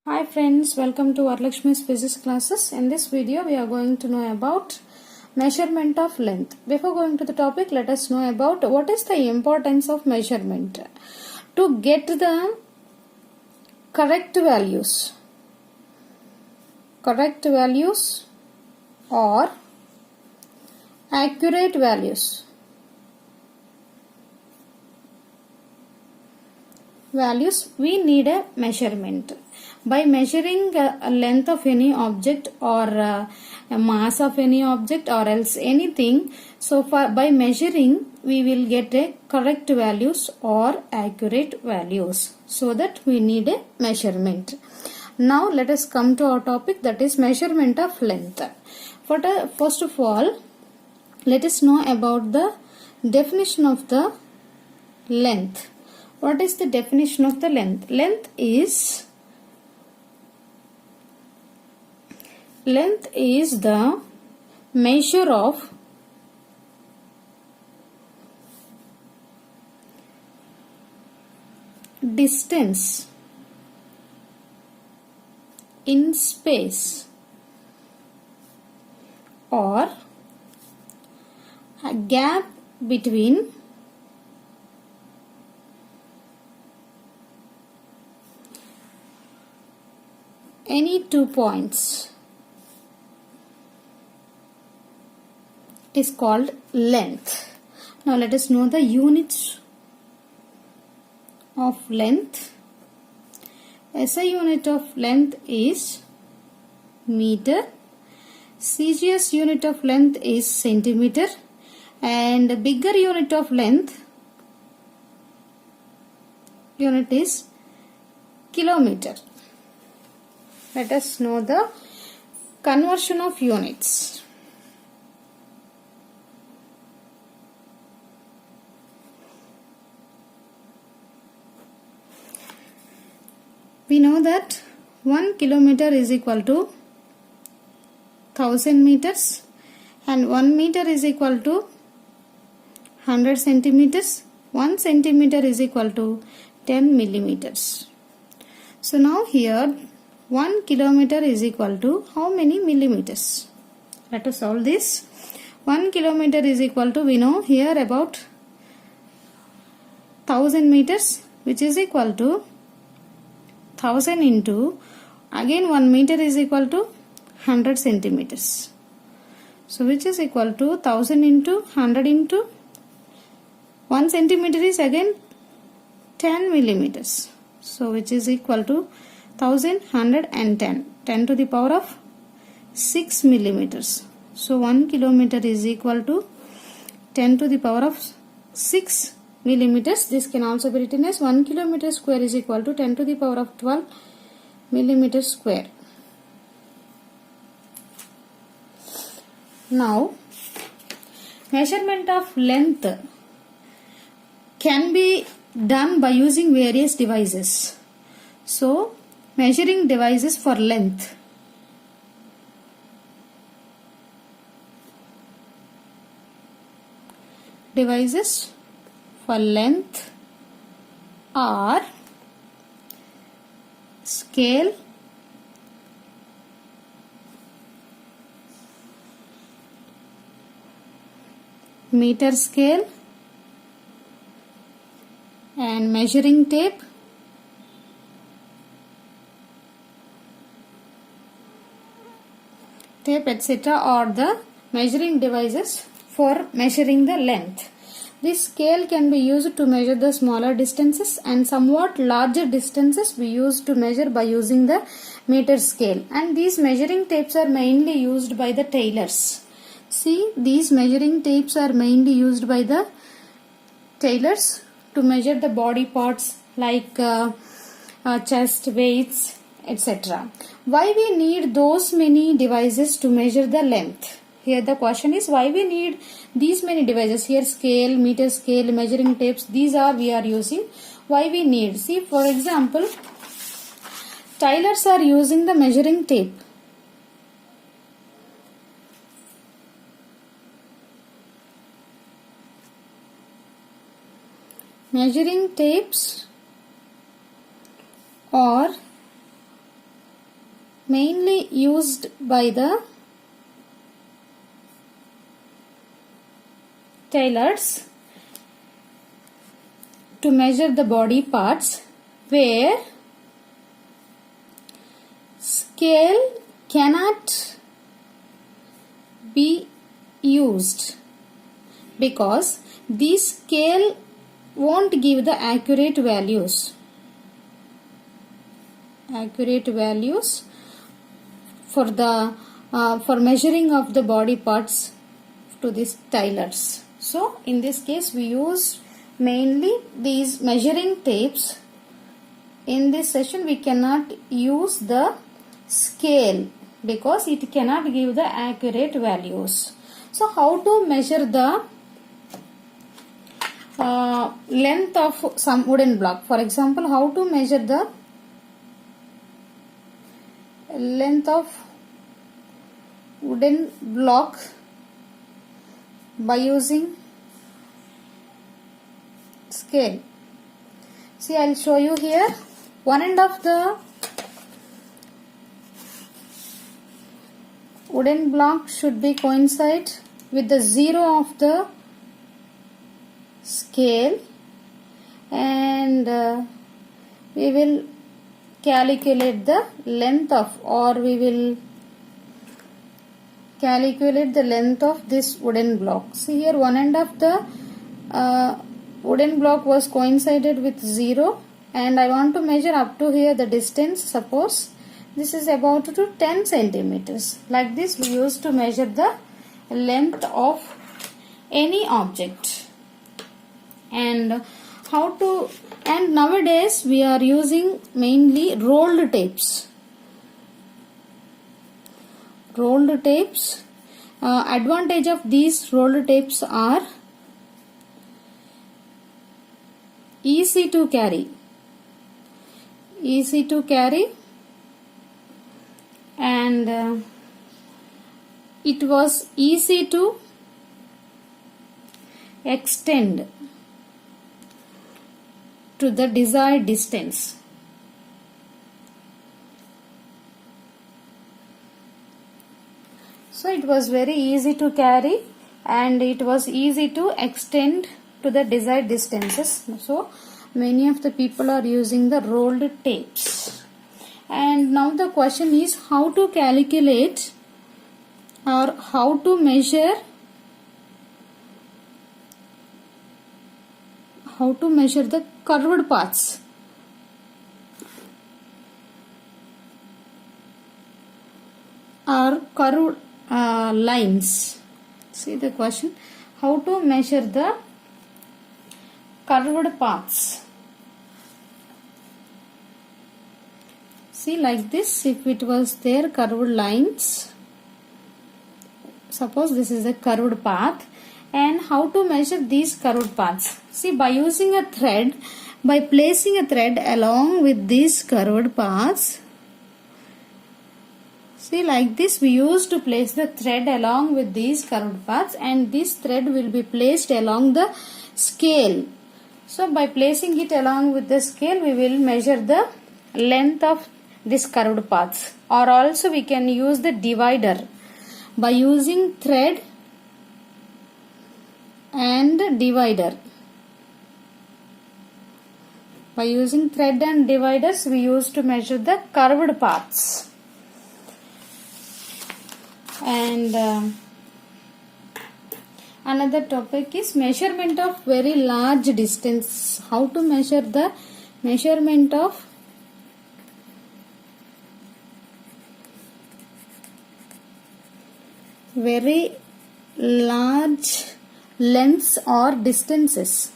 Hi friends, welcome to Varalakshmi's physics classes. In this video, we are going to know about measurement of length. Before going to the topic, let us know about what is the importance of measurement. To get the correct values or accurate values we need a measurement. By measuring a length of any object or a mass of any object or else anything, by measuring we will get a correct values or accurate values, so that we need a measurement. Now let us come to our topic, that is measurement of length. First of all, let us know about the definition of the length. What is the definition of the length? Length is the measure of distance in space or a gap between any 2 points. It is called length. Now let us know the units of length. SI unit of length is meter. CGS unit of length is centimeter. And bigger unit of length is kilometer. Let us know the conversion of units. We know that 1 kilometer is equal to 1000 meters and 1 meter is equal to 100 centimeters. 1 centimeter is equal to 10 millimeters. So now here 1 kilometer is equal to how many millimeters? Let us solve this. 1 kilometer is equal to, we know here about 1000 meters, which is equal to 1000 into, again 1 meter is equal to 100 centimeters. So which is equal to 1000 into 100 into 1 centimeter is again 10 millimeters. So which is equal to 1110, 10 to the power of 6 millimeters. So 1 kilometer is equal to 10 to the power of 6 millimeters. This can also be written as 1 kilometer square is equal to 10 to the power of 12 millimeters square. Now, measurement of length can be done by using various devices. So, measuring devices for length. Devices for length are scale, meter scale, and measuring tape, etc. are the measuring devices for measuring the length. This scale can be used to measure the smaller distances, and somewhat larger distances we use to measure by using the meter scale. And these measuring tapes are mainly used by the tailors. See, these measuring tapes are mainly used by the tailors to measure the body parts like chest, weights, etc. Why we need those many devices to measure the length? Here the question is, why we need these many devices? Here scale, meter scale, measuring tapes, these are we are using. Why we need? See, for example, tailors are using the measuring tape. Measuring tapes or mainly used by the tailors to measure the body parts, where scale cannot be used because this scale won't give the accurate values for the for measuring of the body parts to these tailors. So in this case we use mainly these measuring tapes. In this session we cannot use the scale because it cannot give the accurate values. So how to measure the length of some wooden block? For example, how to measure the length of wooden block by using scale? See, I'll show you here. One end of the wooden block should be coincide with the zero of the scale, and we will calculate the length of, or we will calculate the length of this wooden block. See here, one end of the wooden block was coincided with 0, and I want to measure up to here the distance. Suppose this is about to 10 centimeters. Like this we used to measure the length of any object. And how to, and nowadays we are using mainly rolled tapes. Advantage of these rolled tapes are easy to carry, and it was easy to extend to the desired distance. So it was very easy to carry and it was easy to extend to the desired distances. So many of the people are using the rolled tapes. And now the question is how to calculate or how to measure the curved paths. Or curved lines. See the question, how to measure the curved paths. See, like this, if it was there curved lines, suppose this is a curved path, and how to measure these curved paths? See, by using a thread, by placing a thread along with these curved paths. See, like this we used to place the thread along with these curved paths, and this thread will be placed along the scale. So by placing it along with the scale, we will measure the length of this curved paths. Or also we can use the divider. By using thread and divider. By using thread and dividers, we used to measure the curved paths. And another topic is measurement of very large distance. How to measure the measurement of very large lengths or distances.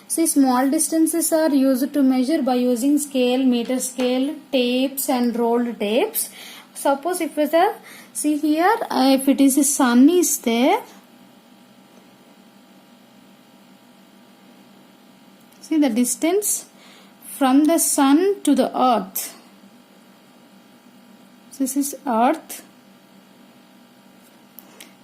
See, small distances are used to measure by using scale, meter scale, tapes and rolled tapes. Suppose if it is a, see here, if it is a sun is there, see the distance from the sun to the earth. This is earth,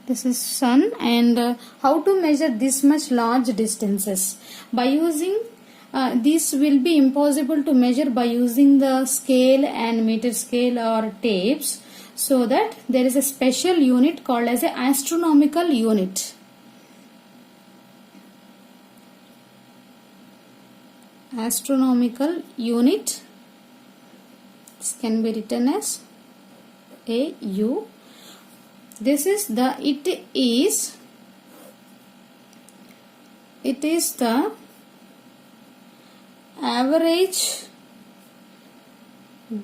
this is sun, and how to measure this much large distances? By using this will be impossible to measure by using the scale and meter scale or tapes, so that there is a special unit called as a astronomical unit. Astronomical unit, this can be written as AU. This is the it is the average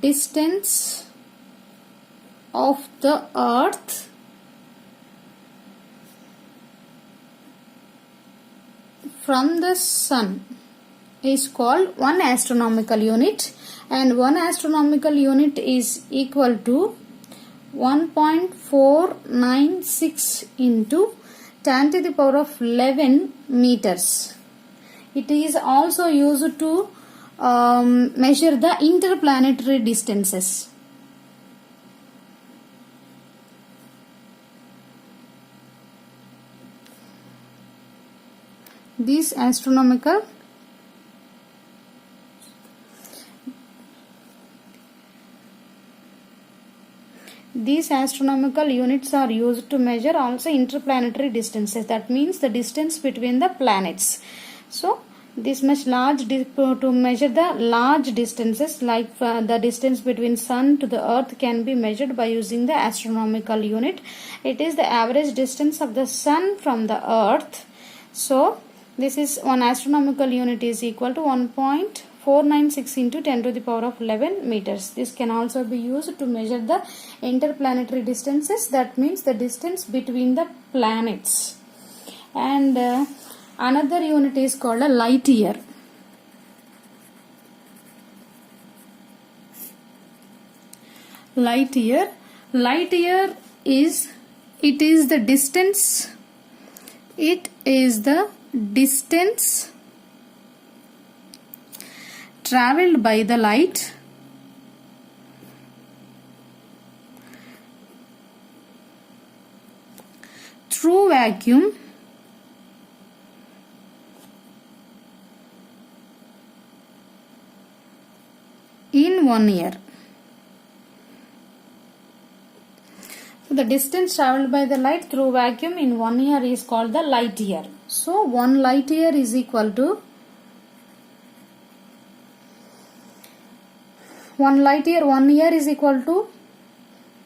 distance of the earth from the sun is called 1 astronomical unit, and 1 astronomical unit is equal to 1.496 into 10 to the power of 11 meters. It is also used to measure the interplanetary distances. These astronomical units are used to measure also interplanetary distances. That means the distance between the planets. So this much large to measure the large distances, like the distance between sun to the earth, can be measured by using the astronomical unit. It is the average distance of the sun from the earth. So this is 1 astronomical unit is equal to 1.496 into 10 to the power of 11 meters. This can also be used to measure the interplanetary distances. That means the distance between the planets. And another unit is called a light year. Light year is the distance. It is the distance traveled by the light through vacuum in 1 year. So the distance traveled by the light through vacuum in 1 year is called the light year. So 1 light year is equal to 1 year is equal to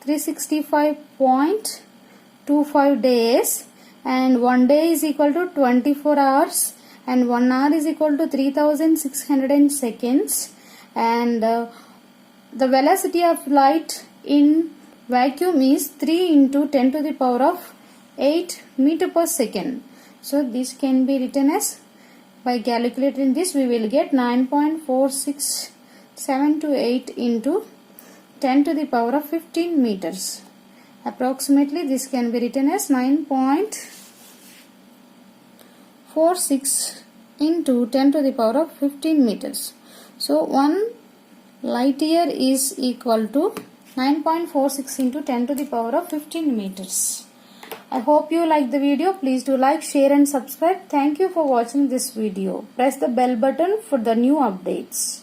365.25 days, and 1 day is equal to 24 hours, and 1 hour is equal to 3600 seconds, and the velocity of light in vacuum is 3 into 10 to the power of 8 meter per second. So this can be written as, by calculating this, we will get 9.46728 into 10 to the power of 15 meters. Approximately this can be written as 9.46 into 10 to the power of 15 meters. So 1 light year is equal to 9.46 into 10 to the power of 15 meters. I hope you like the video. Please do like, share and subscribe. Thank you for watching this video. Press the bell button for the new updates.